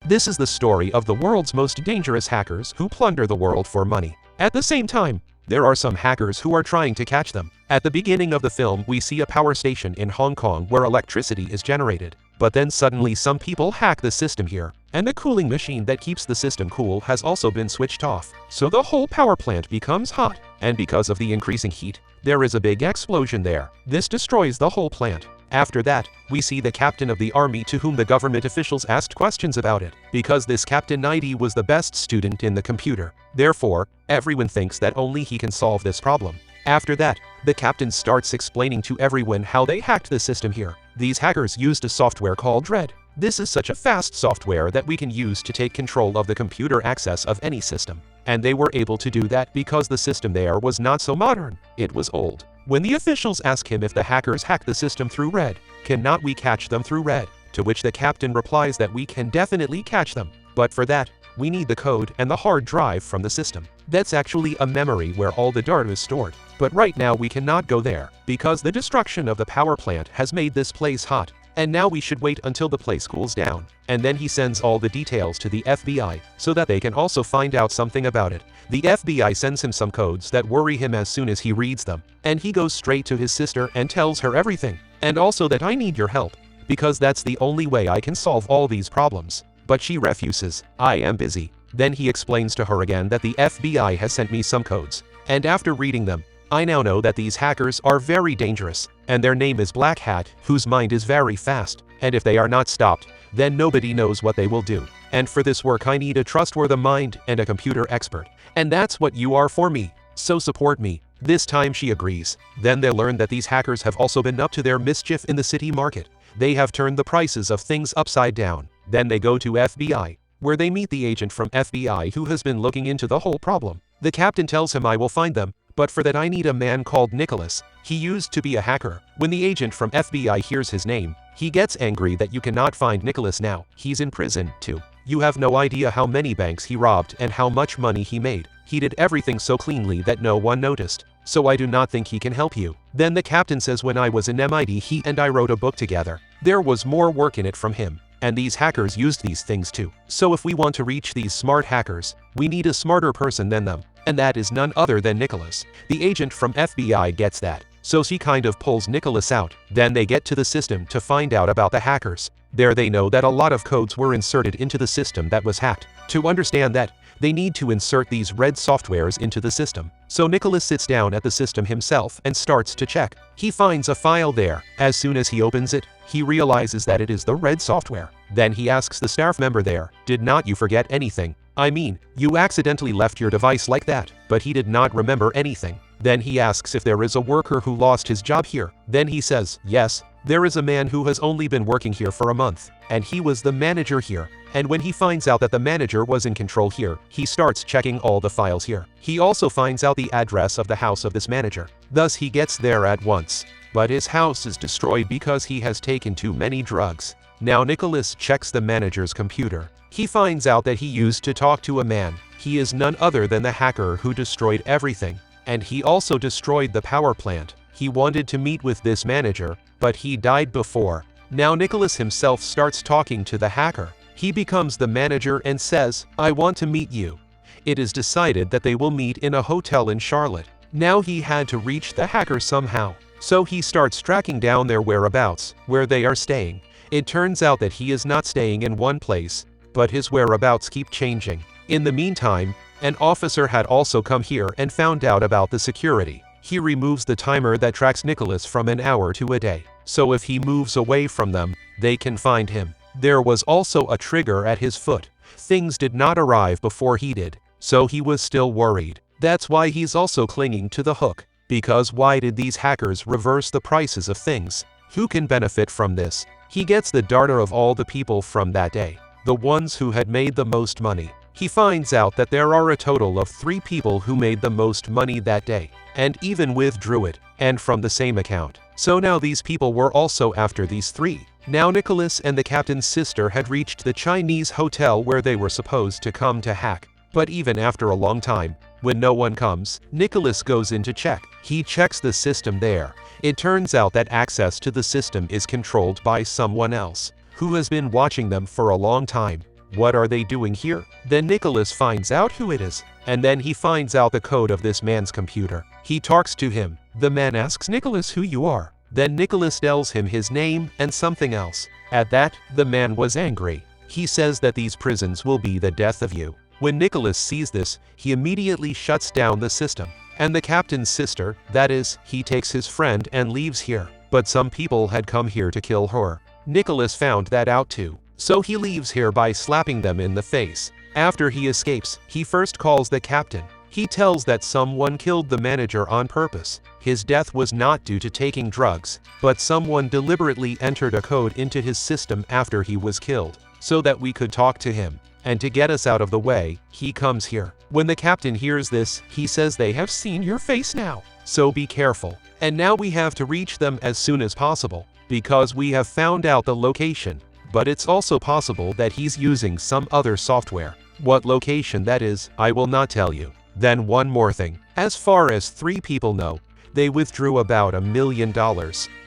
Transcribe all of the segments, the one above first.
This is the story of the world's most dangerous hackers who plunder the world for money. At the same time, there are some hackers who are trying to catch them. At the beginning of the film, we see a power station in Hong Kong where electricity is generated. But then suddenly some people hack the system here, and the cooling machine that keeps the system cool has also been switched off. So the whole power plant becomes hot, and because of the increasing heat, there is a big explosion there. This destroys the whole plant. After that, we see the captain of the army to whom the government officials asked questions about it, because this Captain 90 was the best student in the computer. Therefore, everyone thinks that only he can solve this problem. After that, the captain starts explaining to everyone how they hacked the system here. These hackers used a software called Dread. This is such a fast software that we can use to take control of the computer access of any system. And they were able to do that because the system there was not so modern, it was old. When the officials ask him if the hackers hacked the system through Red, cannot we catch them through Red? To which the captain replies that we can definitely catch them, but for that, we need the code and the hard drive from the system. That's actually a memory where all the data is stored. But right now we cannot go there, because the destruction of the power plant has made this place hot. And now we should wait until the place cools down. And then he sends all the details to the FBI, so that they can also find out something about it. The FBI sends him some codes that worry him as soon as he reads them. And he goes straight to his sister and tells her everything. And also that I need your help, because that's the only way I can solve all these problems. But she refuses. I am busy. Then he explains to her again that the FBI has sent me some codes. And after reading them, I now know that these hackers are very dangerous, and their name is BlackHat, whose mind is very fast, and if they are not stopped, then nobody knows what they will do. And for this work I need a trustworthy mind and a computer expert. And that's what you are for me, so support me. This time she agrees. Then they learn that these hackers have also been up to their mischief in the city market. They have turned the prices of things upside down. Then they go to FBI, where they meet the agent from FBI who has been looking into the whole problem. The captain tells him I will find them, but for that I need a man called Nicholas. He used to be a hacker. When the agent from FBI hears his name, he gets angry that you cannot find Nicholas now. He's in prison, too. You have no idea how many banks he robbed and how much money he made. He did everything so cleanly that no one noticed. So I do not think he can help you. Then the captain says when I was in MIT he and I wrote a book together. There was more work in it from him. And these hackers used these things too. So if we want to reach these smart hackers, we need a smarter person than them. And that is none other than Nicholas. The agent from FBI gets that. So she kind of pulls Nicholas out. Then they get to the system to find out about the hackers. There they know that a lot of codes were inserted into the system that was hacked. To understand that, they need to insert these red softwares into the system. So Nicholas sits down at the system himself and starts to check. He finds a file there. As soon as he opens it, he realizes that it is the red software. Then he asks the staff member there, "Did not you forget anything? I mean, you accidentally left your device like that." But he did not remember anything. Then he asks if there is a worker who lost his job here. Then he says, yes, there is a man who has only been working here for a month, and he was the manager here. And when he finds out that the manager was in control here, he starts checking all the files here. He also finds out the address of the house of this manager. Thus he gets there at once. But his house is destroyed because he has taken too many drugs. Now Nicholas checks the manager's computer. He finds out that he used to talk to a man. He is none other than the hacker who destroyed everything. And he also destroyed the power plant. He wanted to meet with this manager, but he died before. Now Nicholas himself starts talking to the hacker. He becomes the manager and says, I want to meet you. It is decided that they will meet in a hotel in Charlotte. Now he had to reach the hacker somehow. So he starts tracking down their whereabouts, where they are staying. It turns out that he is not staying in one place, but his whereabouts keep changing. In the meantime, an officer had also come here and found out about the security. He removes the timer that tracks Nicholas from an hour to a day. So if he moves away from them, they can find him. There was also a trigger at his foot. Things did not arrive before he did, so he was still worried. That's why he's also clinging to the hook. Because why did these hackers reverse the prices of things? Who can benefit from this? He gets the data of all the people from that day, the ones who had made the most money. He finds out that there are a total of 3 people who made the most money that day, and even withdrew it, and from the same account. So now these people were also after these 3. Now Nicholas and the captain's sister had reached the Chinese hotel where they were supposed to come to hack. But even after a long time, when no one comes, Nicholas goes in to check. He checks the system there. It turns out that access to the system is controlled by someone else, who has been watching them for a long time. What are they doing here? Then Nicholas finds out who it is, and then he finds out the code of this man's computer. He talks to him. The man asks Nicholas who you are. Then Nicholas tells him his name and something else. At that, the man was angry. He says that these prisons will be the death of you. When Nicholas sees this, he immediately shuts down the system. And the captain's sister, that is, he takes his friend and leaves here. But some people had come here to kill her. Nicholas found that out too. So he leaves here by slapping them in the face. After he escapes, he first calls the captain. He tells that someone killed the manager on purpose. His death was not due to taking drugs, but someone deliberately entered a code into his system after he was killed, so that we could talk to him. And to get us out of the way, he comes here. When the captain hears this, he says they have seen your face now, so be careful. And now we have to reach them as soon as possible, because we have found out the location. But it's also possible that he's using some other software. What location that is, I will not tell you. Then one more thing. As far as 3 people know, they withdrew about $1 million.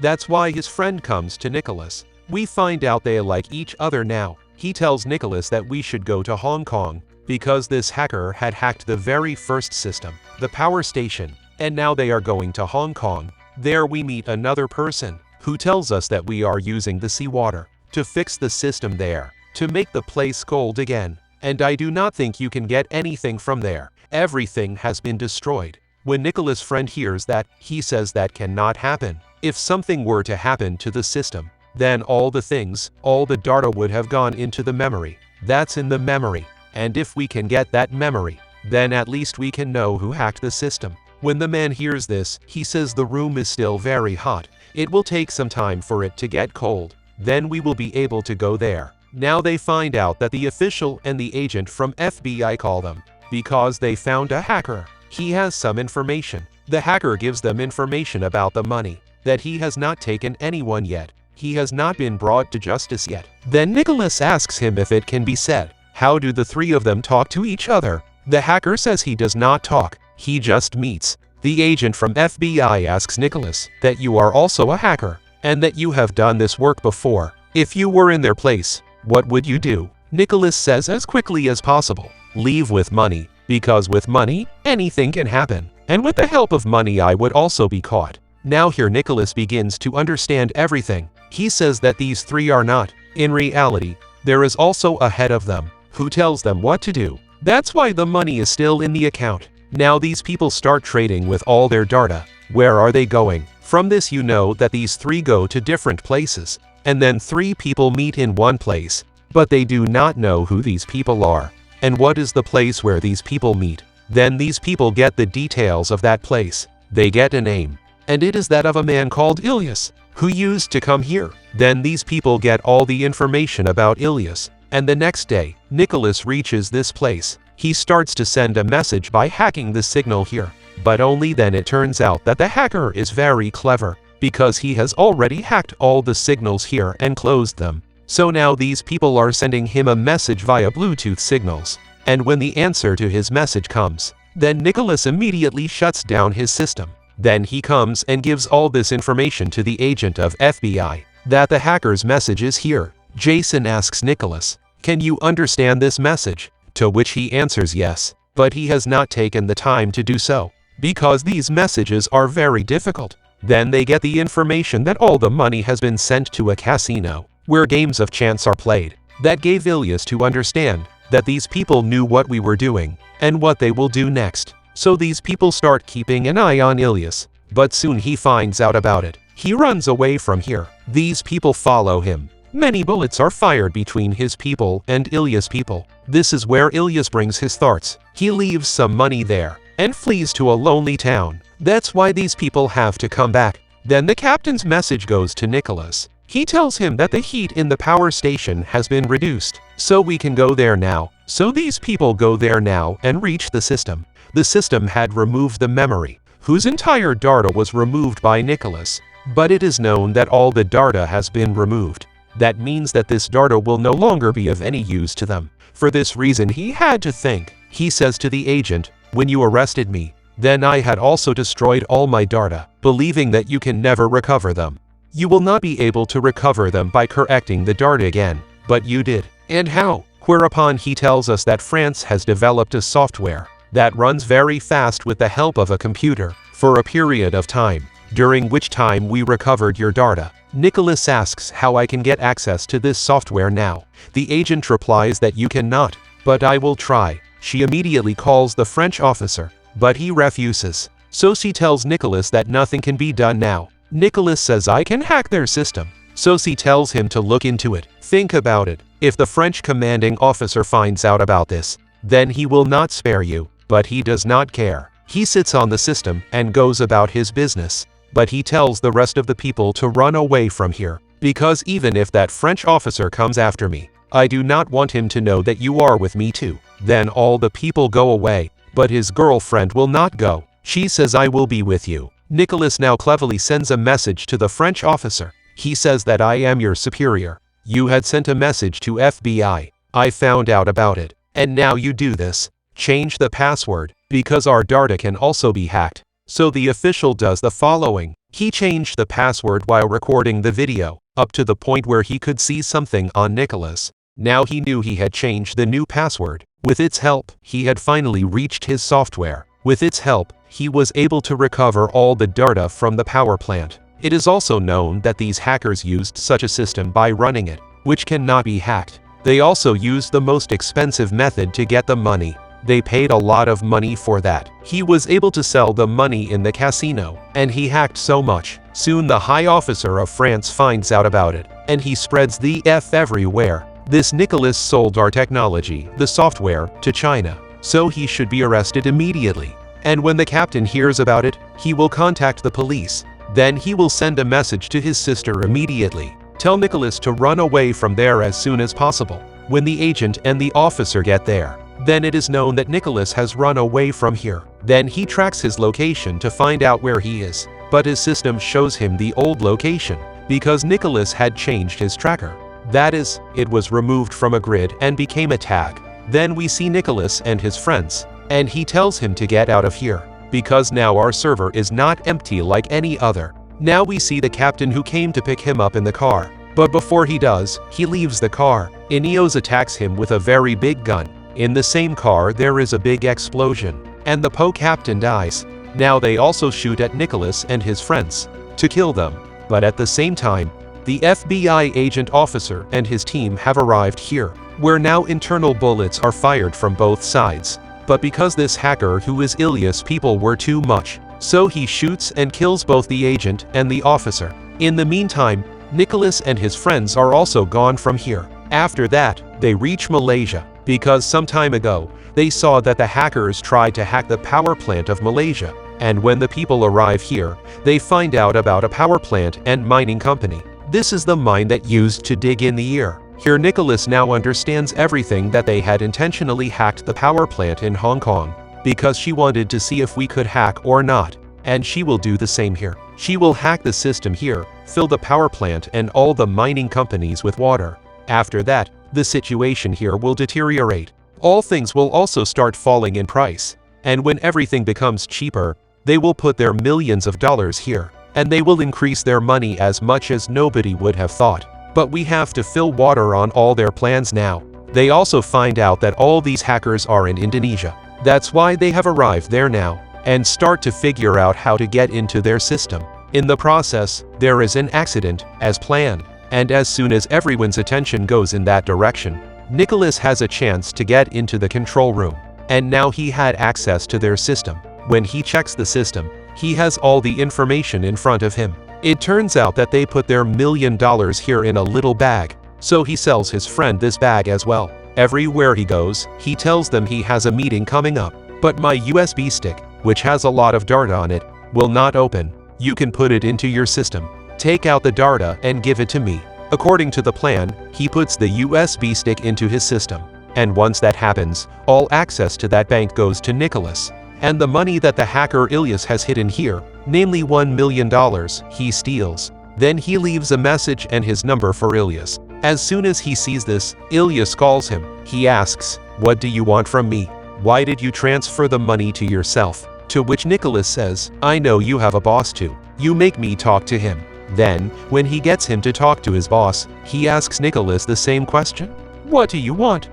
That's why his friend comes to Nicholas. We find out they like each other now. He tells Nicholas that we should go to Hong Kong, because this hacker had hacked the very first system, the power station, and now they are going to Hong Kong. There we meet another person, who tells us that we are using the seawater to fix the system there, to make the place gold again. And I do not think you can get anything from there. Everything has been destroyed. When Nicholas' friend hears that, he says that cannot happen. If something were to happen to the system, then all the things, all the data would have gone into the memory. That's in the memory. And if we can get that memory, then at least we can know who hacked the system. When the man hears this, he says the room is still very hot. It will take some time for it to get cold. Then we will be able to go there. Now they find out that the official and the agent from FBI call them, because they found a hacker. He has some information. The hacker gives them information about the money, that he has not taken anyone yet. He has not been brought to justice yet. Then Nicholas asks him if it can be said. How do the 3 of them talk to each other? The hacker says he does not talk. He just meets. The agent from FBI asks Nicholas that you are also a hacker, and that you have done this work before. If you were in their place, what would you do? Nicholas says as quickly as possible, leave with money, because with money, anything can happen. And with the help of money I would also be caught. Now here Nicholas begins to understand everything. He says that these 3 are not. In reality, there is also a head of them, who tells them what to do. That's why the money is still in the account. Now these people start trading with all their data. Where are they going? From this you know that these 3 go to different places. And then 3 people meet in one place. But they do not know who these people are. And what is the place where these people meet? Then these people get the details of that place. They get a name. And it is that of a man called Ilyas, who used to come here. Then these people get all the information about Ilyas. And the next day, Nicholas reaches this place. He starts to send a message by hacking the signal here. But only then it turns out that the hacker is very clever, because he has already hacked all the signals here and closed them. So now these people are sending him a message via Bluetooth signals. And when the answer to his message comes, then Nicholas immediately shuts down his system. Then he comes and gives all this information to the agent of FBI, that the hacker's message is here. Jason asks Nicholas, can you understand this message? To which he answers yes, but he has not taken the time to do so, because these messages are very difficult. Then they get the information that all the money has been sent to a casino, where games of chance are played. That gave Ilyas to understand that these people knew what we were doing, and what they will do next. So these people start keeping an eye on Ilyas, but soon he finds out about it. He runs away from here. These people follow him. Many bullets are fired between his people and Ilyas' people. This is where Ilyas brings his thoughts. He leaves some money there, and flees to a lonely town. That's why these people have to come back. Then the captain's message goes to Nicholas. He tells him that the heat in the power station has been reduced, so we can go there now. So these people go there now and reach the system. The system had removed the memory, whose entire data was removed by Nicholas. But it is known that all the data has been removed. That means that this data will no longer be of any use to them. For this reason he had to think. He says to the agent, when you arrested me, then I had also destroyed all my data, believing that you can never recover them. You will not be able to recover them by correcting the data again, but you did. And how? whereupon he tells us that France has developed a software that runs very fast with the help of a computer for a period of time, during which time we recovered your data. Nicholas asks how I can get access to this software now. The agent replies that you cannot, but I will try. She immediately calls the French officer, but he refuses. So she tells Nicholas that nothing can be done now. Nicholas says I can hack their system. So she tells him to look into it. Think about it. If the French commanding officer finds out about this, then he will not spare you, but he does not care. He sits on the system and goes about his business. But he tells the rest of the people to run away from here, because even if that French officer comes after me, I do not want him to know that you are with me too. Then all the people go away, but his girlfriend will not go. She says I will be with you. Nicholas now cleverly sends a message to the French officer. He says that I am your superior. You had sent a message to FBI. I found out about it. And now you do this. Change the password, because our data can also be hacked. So the official does the following. He changed the password while recording the video, up to the point where he could see something on Nicholas. Now he knew he had changed the new password. With its help, he had finally reached his software. With its help, he was able to recover all the data from the power plant. It is also known that these hackers used such a system by running it, which cannot be hacked. They also used the most expensive method to get the money. They paid a lot of money for that. He was able to sell the money in the casino, and he hacked so much. Soon the high officer of France finds out about it, and he spreads the F everywhere. This Nicholas sold our technology, the software, to China, so he should be arrested immediately. And when the captain hears about it, he will contact the police. Then he will send a message to his sister immediately. Tell Nicholas to run away from there as soon as possible. When the agent and the officer get there, then it is known that Nicholas has run away from here. Then he tracks his location to find out where he is, but his system shows him the old location, because Nicholas had changed his tracker. That is, it was removed from a grid and became a tag. Then we see Nicholas and his friends, and he tells him to get out of here, because now our server is not empty like any other. Now we see the captain who came to pick him up in the car, but before he does, he leaves the car. Ineos attacks him with a very big gun. In the same car there is a big explosion, and the PO captain dies. Now they also shoot at Nicholas and his friends, to kill them. But at the same time, the FBI agent officer and his team have arrived here, where now internal bullets are fired from both sides. But because this hacker who is Ilias people were too much, so he shoots and kills both the agent and the officer. In the meantime, Nicholas and his friends are also gone from here. After that, they reach Malaysia, because some time ago, they saw that the hackers tried to hack the power plant of Malaysia, and when the people arrive here, they find out about a power plant and mining company. This is the mine that used to dig in the ear. Here Nicholas now understands everything that they had intentionally hacked the power plant in Hong Kong, because she wanted to see if we could hack or not, and she will do the same here. She will hack the system here, fill the power plant and all the mining companies with water. After that, the situation here will deteriorate. All things will also start falling in price. And when everything becomes cheaper, they will put their millions of dollars here. And they will increase their money as much as nobody would have thought. But we have to fill water on all their plans now. They also find out that all these hackers are in Indonesia. That's why they have arrived there now, and start to figure out how to get into their system. In the process, there is an accident, as planned. And as soon as everyone's attention goes in that direction, Nicholas has a chance to get into the control room. And now he had access to their system. When he checks the system, he has all the information in front of him. It turns out that they put their $1 million here in a little bag. So he sells his friend this bag as well. Everywhere he goes, he tells them he has a meeting coming up. But my USB stick, which has a lot of data on it, will not open. You can put it into your system. Take out the data and give it to me. According to the plan, he puts the USB stick into his system. And once that happens, all access to that bank goes to Nicholas. And the money that the hacker Ilias has hidden here, namely $1 million, he steals. Then he leaves a message and his number for Ilias. As soon as he sees this, Ilias calls him. He asks, "What do you want from me? Why did you transfer the money to yourself?" To which Nicholas says, "I know you have a boss too. You make me talk to him." Then, when he gets him to talk to his boss, he asks Nicholas the same question. "What do you want?"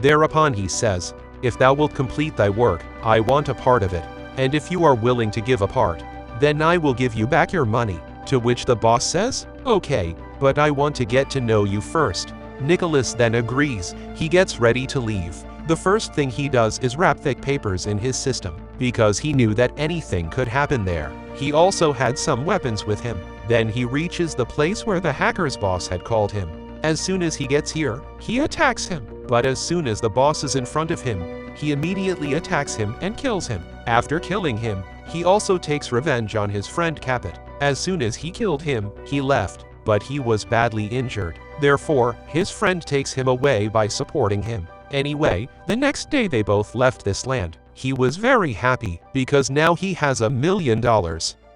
Thereupon he says, "If thou wilt complete thy work, I want a part of it. And if you are willing to give a part, then I will give you back your money." To which the boss says, "Okay, but I want to get to know you first." Nicholas then agrees. He gets ready to leave. The first thing he does is wrap thick papers in his system, because he knew that anything could happen there. He also had some weapons with him. Then he reaches the place where the hacker's boss had called him. As soon as he gets here, he attacks him. But as soon as the boss is in front of him, he immediately attacks him and kills him. After killing him, he also takes revenge on his friend Capet. As soon as he killed him, he left, but he was badly injured. Therefore, his friend takes him away by supporting him. Anyway, the next day they both left this land. He was very happy, because now he has $1 million,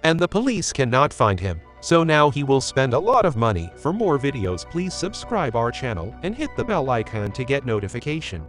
and the police cannot find him. So now he will spend a lot of money. For more videos, please subscribe our channel and hit the bell icon to get notification.